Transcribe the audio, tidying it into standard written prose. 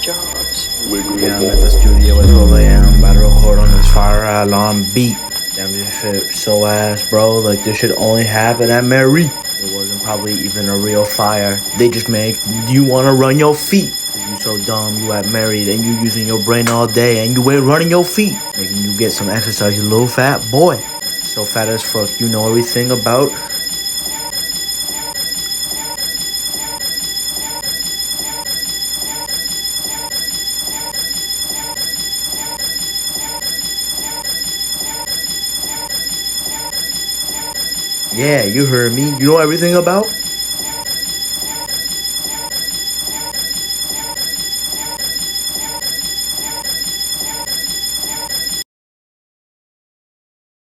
Yeah, I'm at the studio at 12 a.m. About to record on this fire alarm beat. Damn, this shit so ass, bro. Like, this should only happen at Mary. It wasn't probably even a real fire. They just make you want to run your feet. Cause you so dumb, you at married, and you using your brain all day, and you ain't running your feet. Making you get some exercise, you little fat boy. So fat as fuck, you know everything about. Yeah, you heard me. You know everything about?